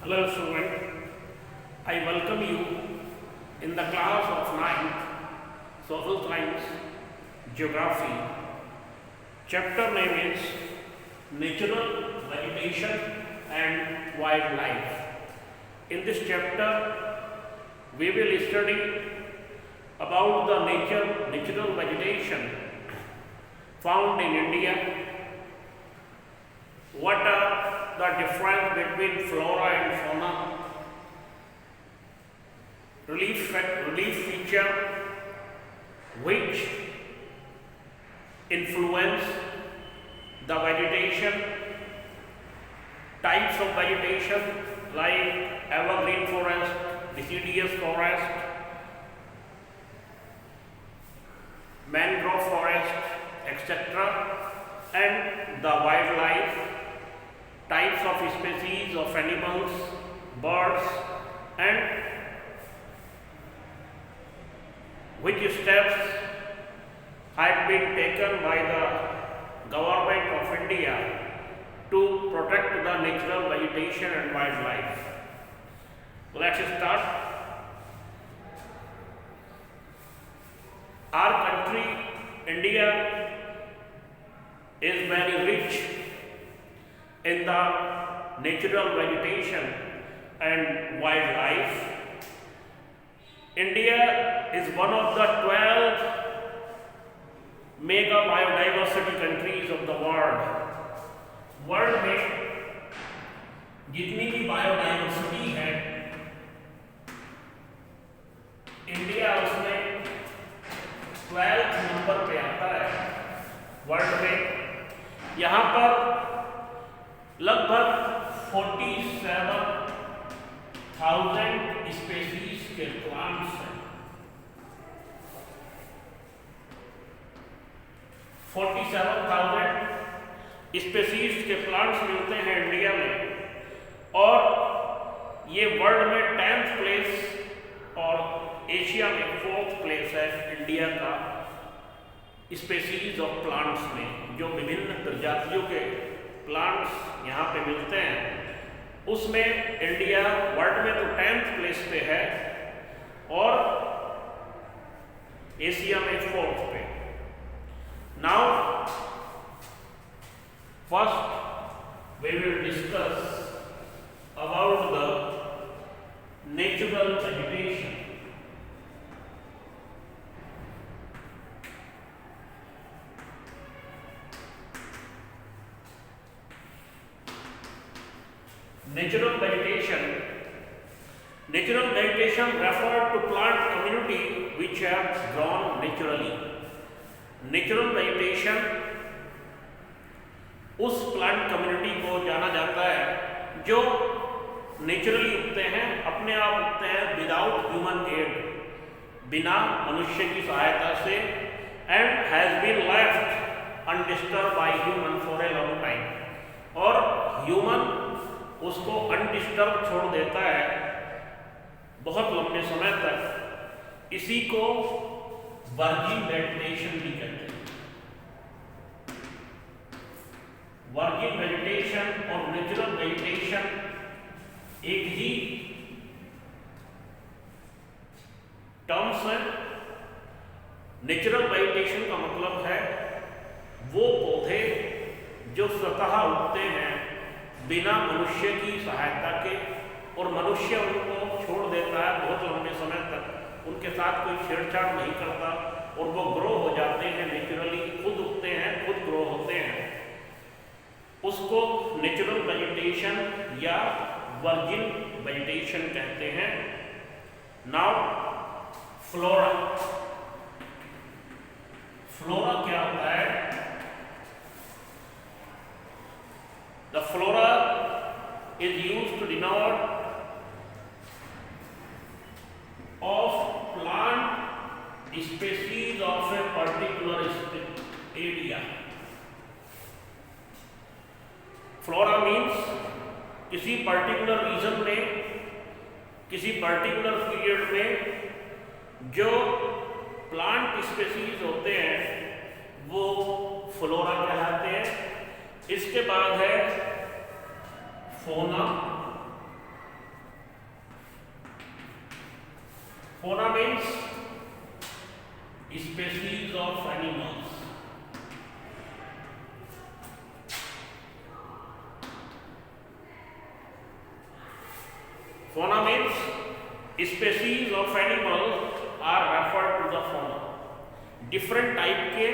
Hello student, I welcome you in the class of 9th Social Science Geography. Chapter name is Natural Vegetation and Wildlife. In this chapter, we will study about the natural vegetation found in India. What are the difference between flora and fauna? Relief feature which influence the vegetation, types of vegetation like evergreen forest, deciduous forest, mangrove forest, etc., and the wildlife, types of species of animals, birds, and which steps had been taken by the government of India to protect the natural vegetation and wildlife. Let's start. Our country, India, is very rich in the natural vegetation and wildlife. India is one of the 12 mega biodiversity countries of the world. World में जितनी भी biodiversity है, India उसमें 12th number पे आता है world में। यहाँ पर लगभग 47,000 स्पेसीज के प्लांट्स हैं। 47,000 स्पेसीज के प्लांट्स मिलते हैं इंडिया में, और ये वर्ल्ड में 10th प्लेस और एशिया में 4th प्लेस है इंडिया का स्पेसीज ऑफ प्लांट्स में। जो विभिन्न प्रजातियों के प्लांट्स यहाँ पे मिलते हैं उसमें इंडिया वर्ल्ड में तो 10th प्लेस पे है और एशिया में 4th पे। Now first we will discuss about the natural vegetation. Natural vegetation refer to plant community which have grown naturally. Natural vegetation उस प्लांट कम्युनिटी को जाना जाता है जो नेचुरली उगते हैं, अपने आप उगते हैं, विदाउट ह्यूमन एड, बिना मनुष्य की सहायता से, and has been left undisturbed by human for a long time. और ह्यूमन उसको अनडिस्टर्ब छोड़ देता है बहुत लंबे समय तक। इसी को वर्जिन वेजिटेशन भी कहते हैं। वर्जिन वेजिटेशन और नेचुरल वेजिटेशन एक ही टर्म्स है। नेचुरल वेजिटेशन का मतलब है वो पौधे जो स्वतः उगते हैं बिना मनुष्य की सहायता के, और मनुष्य उनको छोड़ देता है बहुत लंबे समय तक, उनके साथ कोई छेड़छाड़ नहीं करता और वो ग्रो हो जाते हैं नेचुरली, खुद उगते हैं, खुद ग्रो होते हैं। उसको नेचुरल वेजिटेशन या वर्जिन वेजिटेशन कहते हैं। Now flora. फ्लोरा क्या होता है? The flora is used to denote of plant species of a particular area. Flora means किसी पर्टिकुलर रीजन में, किसी पर्टिकुलर पीरियड में जो प्लांट स्पेसीज होते हैं वो फ्लोरा कहलाते हैं। इसके बाद है फोना Fauna means species of animal are referred to the fauna. Different type के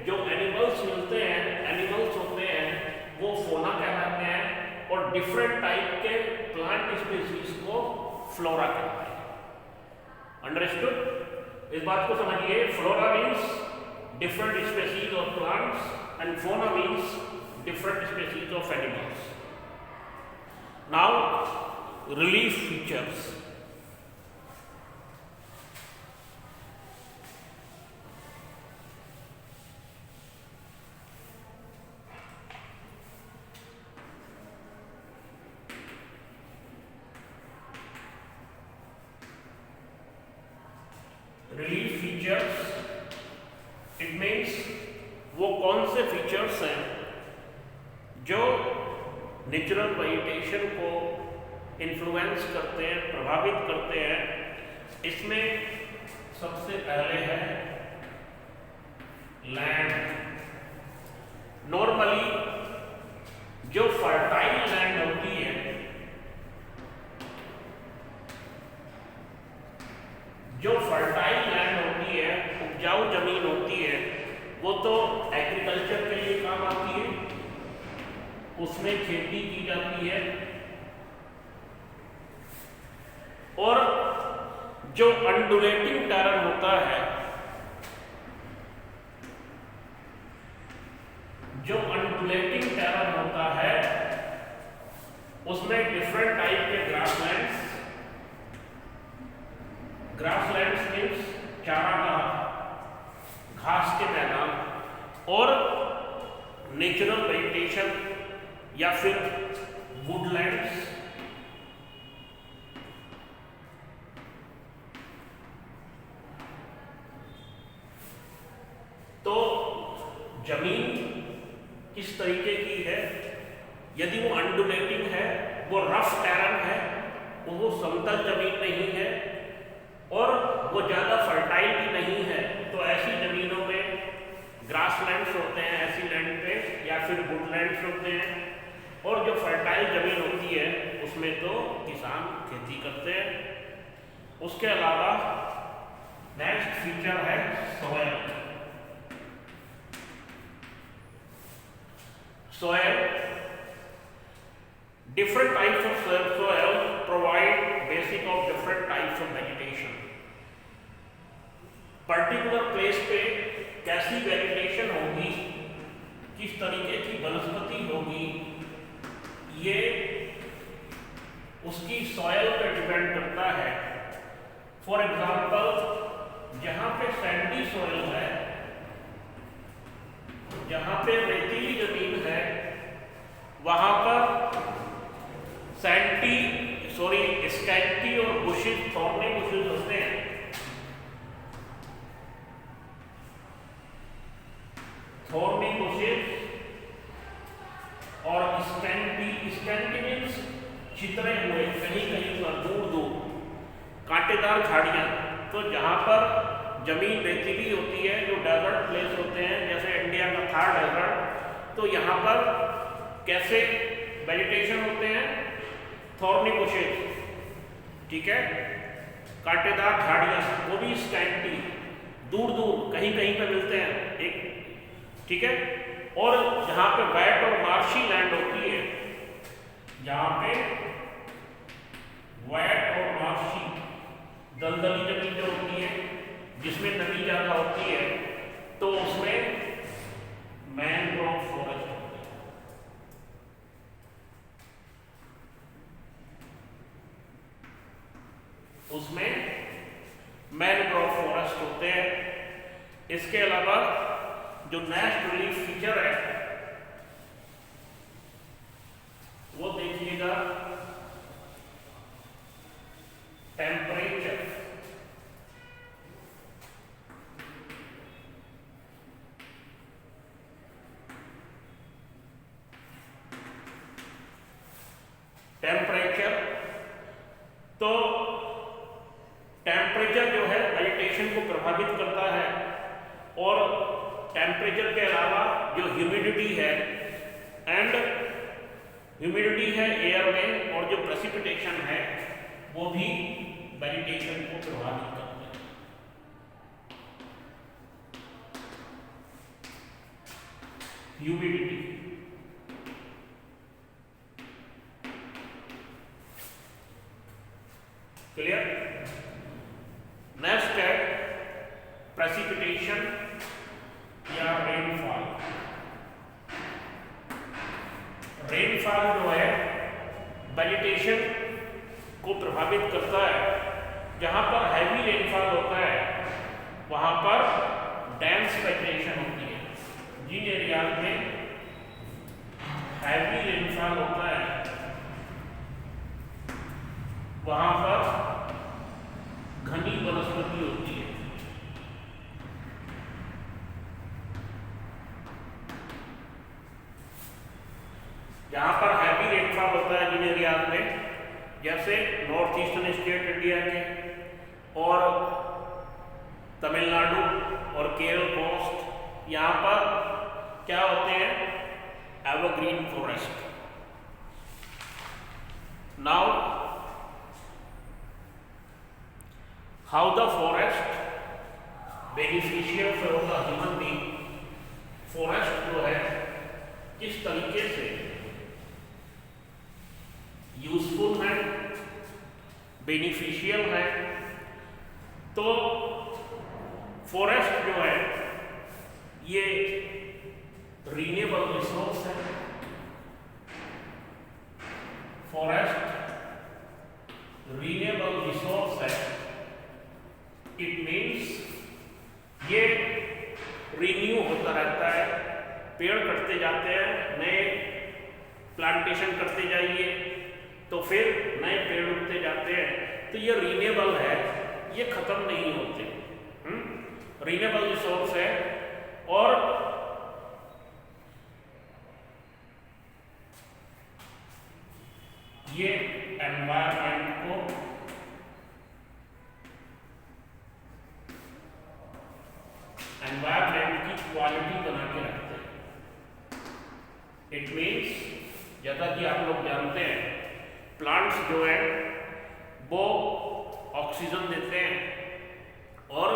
जो एनिमल्स मिलते हैं, एनिमल्स होते हैं, वो फोना कहलाते हैं, और डिफरेंट टाइप के प्लांट स्पीसीज को फ्लोरा कहते हैं। अंडरस्टूड? इस बात को समझिए। Flora means different species of plants and fauna means different species of animals. Now relief features. Relief features it means वो कौन से फीचर्स हैं जो नेचुरल वेजिटेशन को इन्फ्लुएंस करते हैं, प्रभावित करते हैं। इसमें सबसे पहले है लैंड। नॉर्मली जो फर्टाइल लैंड होती है, जो फर्टाइल लैंड होती है, उपजाऊ जमीन होती है, वो तो एग्रीकल्चर के लिए काम आती है, उसमें खेती की जाती है। और जो अंडुलेटिंग टेरेन होता है, जो अंडुलेटिंग टेरेन होता है, उसमें डिफरेंट टाइप के ग्रासलैंड्स, ग्रासलैंड्स मीन्स चारागाह, घास के मैदान, और नेचुरल वेजिटेशन या फिर वुडलैंड्स। तो जमीन किस तरीके की है? यदि वो अंडुलेटिंग है, वो रफ टेरेन है, वो समतल जमीन नहीं है, और वो ज़्यादा फर्टाइल भी नहीं है, तो ऐसी ज़मीनों में ग्रासलैंड्स होते हैं, ऐसी लैंड पे, या फिर वुडलैंड्स होते हैं। और जो फर्टाइल ज़मीन होती है उसमें तो किसान खेती करते हैं। उसके अलावा नेक्स्ट फीचर है soil. Soil, different types of soil provide basic of different types of vegetation. Particular place पे कैसी वेजिटेशन होगी, किस तरीके की वनस्पति होगी, ये उसकी सॉयल पे डिपेंड करता है। फॉर एग्जाम्पल, जहाँ पे सैंडी सॉयल है, जहाँ पे रेतीली जमीन है, वहाँ पर स्कैंटी और बुशेस, थॉर्नी बुशेस होते हैं। थॉर्नी बुशेस और स्कैंटी मीन्स चितरे हुए, कहीं कहीं पर दूर दूर कांटेदार झाड़ियाँ। तो जहाँ पर जमीन रेतीली होती है, जो डेजर्ट प्लेस होते हैं, जैसे इंडिया का थार डेजर्ट, तो यहाँ पर कैसे वेजिटेशन होते हैं? थॉर्नी बुशेस, ठीक है, कांटेदार झाड़ियाँ, वो भी स्कैंटी, दूर दूर कहीं कहीं पे मिलते हैं एक, ठीक है। और जहाँ पे वेट और मार्शी लैंड होती है, जहाँ पे वेट और मार्शी दलदली जमीन जो होती है, जिसमें नमी ज़्यादा होती है, तो उसमें मैनग्रोव फॉरेस्ट होती है। उसमें मैनग्रोव फॉरेस्ट होते हैं। इसके अलावा जो नेक्स्ट रिलीफ फीचर है वो देखिएगा, टेम्परेचर। टेम्परेचर, तो टेम्परेचर जो है वेजिटेशन को प्रभावित करता है, और टेम्परेचर के अलावा जो ह्यूमिडिटी है, ह्यूमिडिटी है एयर में, और जो प्रेसिपिटेशन है वो भी वेजिटेशन को प्रभावित करते हैं। Humidity, clear. नेक्स्ट है प्रेसिपिटेशन या रेनफॉल। रेनफॉल जो है वेजिटेशन को प्रभावित करता है। जहां पर हैवी रेनफॉल होता है वहां पर डेंस वेजिटेशन होती है। जिन एरियाज में हैवी रेनफॉल होता है वहां पर घनी वनस्पति होती है। जहां पर हैवी रेनफॉल होता है जिन एरियाज में, जैसे नॉर्थ ईस्टर्न स्टेट इंडिया के और तमिलनाडु और केरल कोस्ट, यहाँ पर क्या होते हैं? Evergreen forest. Now how the forest beneficial for the human being. Forest जो है किस तरीके से यूजफुल है, बेनिफिशियल है। तो फॉरेस्ट जो है ये रीनेबल रिसोर्स है। फॉरेस्ट रीनेबल रिसोर्स है। इट मीन्स ये रिन्यू होता रहता है। पेड़ कटते जाते हैं, नए प्लांटेशन करते जाइए तो फिर नए पेड़ उगते जाते हैं। तो ये रीनेबल है, ये खत्म नहीं होते। रीनेबल रिसोर्स है और ये एनवायरनमेंट को एनवायरनमेंट की क्वालिटी बना के रखते हैं। इट मीन्स जैसा कि आप लोग जानते हैं प्लांट्स जो है वो ऑक्सीजन देते हैं और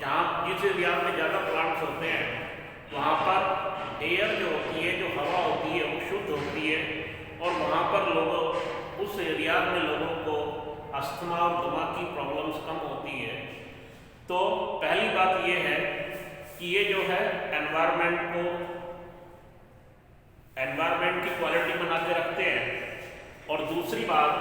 जहाँ जिस एरिया में ज़्यादा प्लांट्स होते हैं वहाँ पर एयर जो होती है, जो हवा होती है वो शुद्ध होती है और वहाँ पर लोगों उस एरिया में लोगों को अस्थमा और दमा की प्रॉब्लम्स कम होती है। तो पहली बात ये है कि ये जो है एनवायरनमेंट की क्वालिटी बना के रखते हैं और दूसरी बात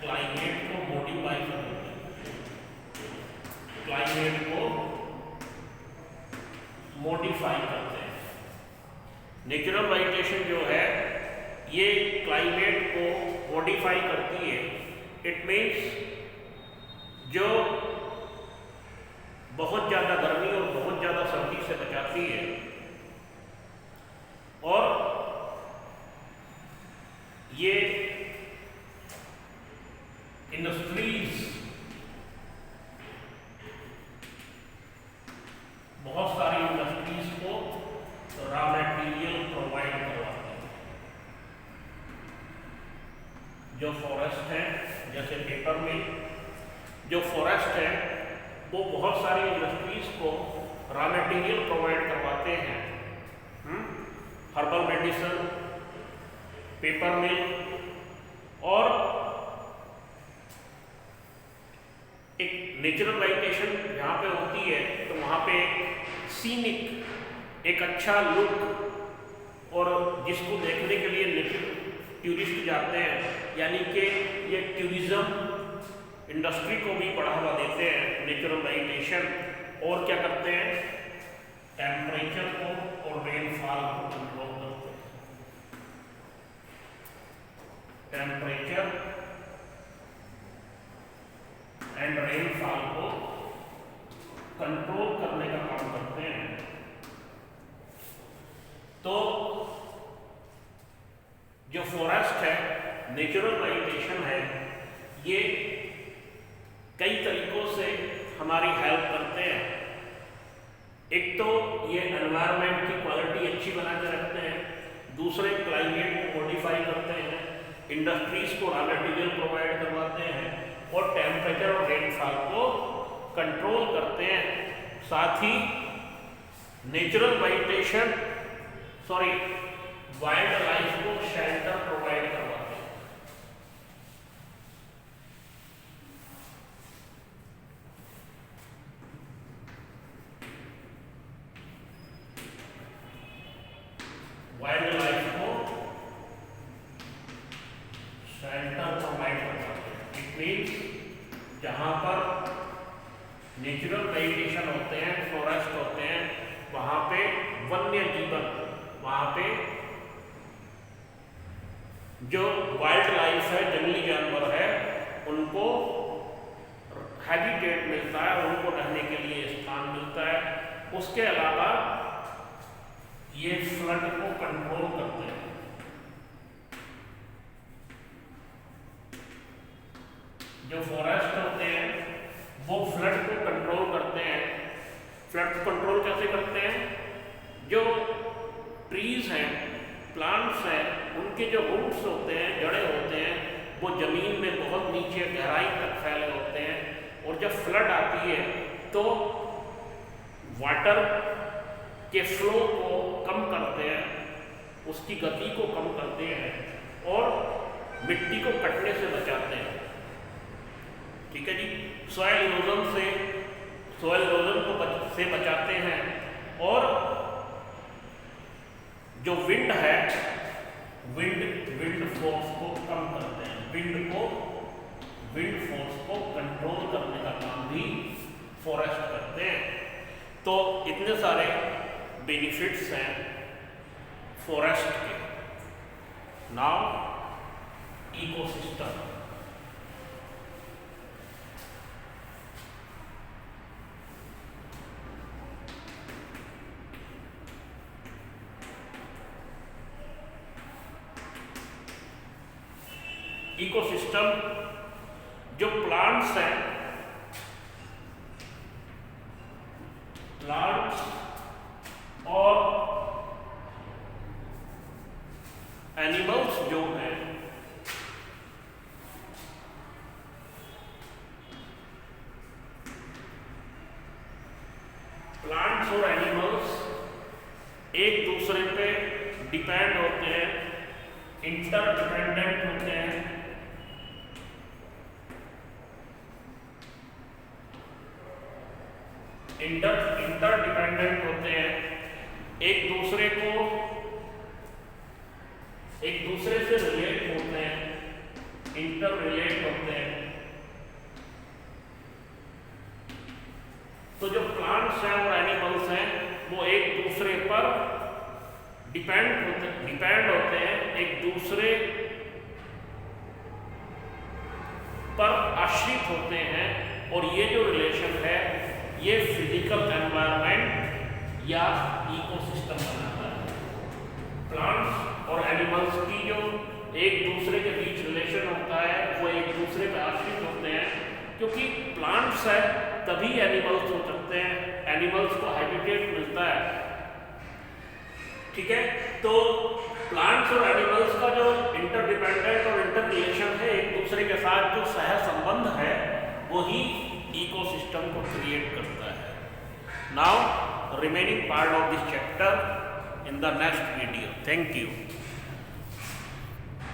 क्लाइमेट को मॉडिफाई करते हैं। क्लाइमेट को मॉडिफाई करते हैं। नेचुरल वेजिटेशन जो है ये क्लाइमेट को मॉडिफाई करती है। इट मीन्स जो बहुत ज़्यादा गर्मी और बहुत ज़्यादा सर्दी से बचाती है और ये इंडस्ट्रीज बहुत सारी इंडस्ट्रीज को रॉ मटेरियल प्रोवाइड करवाती है। जो फॉरेस्ट है जैसे पेपर मिल, जो फॉरेस्ट है वो बहुत सारी इंडस्ट्रीज को रॉ मटेरियल प्रोवाइड करवाते हैं। हर्बल मेडिसिन, पेपर मिल और एक नेचुरल वेजिटेशन जहाँ पे होती है तो वहाँ पे सीनिक एक अच्छा लुक और जिसको देखने के लिए टूरिस्ट जाते हैं, यानी कि ये टूरिज्म इंडस्ट्री को भी बढ़ावा देते हैं नेचुरल वेजिटेशन। और क्या करते हैं? टेम्परेचर को और रेनफॉल को कंट्रोल करते हैं। टेम्परेचर एंड रेनफॉल को कंट्रोल करने का काम करते हैं। तो जो फॉरेस्ट है, नेचुरल वेजिटेशन है, ये कई तरीकों से हमारी हेल्प करते हैं। एक तो ये एनवायरनमेंट की क्वालिटी अच्छी बना के रखते हैं, दूसरे क्लाइमेट को मॉडिफाई करते हैं, इंडस्ट्रीज को रॉ मटेरियल प्रोवाइड करवाते हैं और टेम्परेचर और रेनफॉल को कंट्रोल करते हैं। साथ ही नेचुरल वेजिटेशन वाइल्ड लाइफ को शेल्टर प्रोवाइड करवाते हैं। वाइल्ड लाइफ को शेल्टर प्रोवाइड करवाते हैं। इट मीन्स जहां पर नेचुरल वेजिटेशन होते हैं, फॉरेस्ट होते हैं, वहां पे वन्य जीवन, वहां पे जो वाइल्ड लाइफ है, जंगली जानवर है, उनको हैबिटेट मिलता है, उनको रहने के लिए स्थान मिलता है। उसके अलावा ये फ्लड को कंट्रोल करते हैं। जो फॉरेस्ट होते हैं वो फ्लड को कंट्रोल करते हैं। फ्लड को कंट्रोल कैसे करते हैं? जो ट्रीज हैं, प्लांट्स हैं, उनके जो रूट्स होते हैं, जड़ें होते हैं, वो जमीन में बहुत नीचे गहराई तक फैले होते हैं और जब फ्लड आती है तो वाटर के फ्लो को कम करते हैं, उसकी गति को कम करते हैं और मिट्टी को कटने से बचाते हैं। ठीक है जी। सॉइल इरोजन से बचाते हैं और जो विंड है, विंड फोर्स को कम करते हैं। विंड फोर्स को कंट्रोल करने का काम भी फॉरेस्ट करते हैं। तो इतने सारे बेनिफिट्स हैं फॉरेस्ट के। Now ecosystem. इकोसिस्टम जो प्लांट्स हैं, प्लांट्स और एनिमल्स जो हैं, प्लांट्स और एनिमल्स एक दूसरे पे डिपेंड होते हैं, इंटरडिपेंडेंट होते हैं। इंटरडिपेंडेंट होते हैं, एक दूसरे से रिलेट होते हैं, इंटर रिलेट होते हैं। तो जो प्लांट्स हैं और एनिमल्स हैं वो एक दूसरे पर डिपेंड होते हैं, एक दूसरे पर आश्रित होते हैं और ये जो रिलेशन है ये फिजिकल एनवायरनमेंट या इकोसिस्टम बनाता है। प्लांट्स और एनिमल्स की जो एक दूसरे के बीच रिलेशन होता है वो एक दूसरे पर आश्रित होते हैं, क्योंकि प्लांट्स है तभी एनिमल्स हो सकते हैं, एनिमल्स को हैबिटेट मिलता है। ठीक है। तो प्लांट्स और एनिमल्स का जो इंटरडिपेंडेंट और इंटर रिलेशन है, एक दूसरे के साथ जो सह संबंध है, वही इकोसिस्टम को क्रिएट करता है। Now remaining part of this chapter in the next video. Thank you.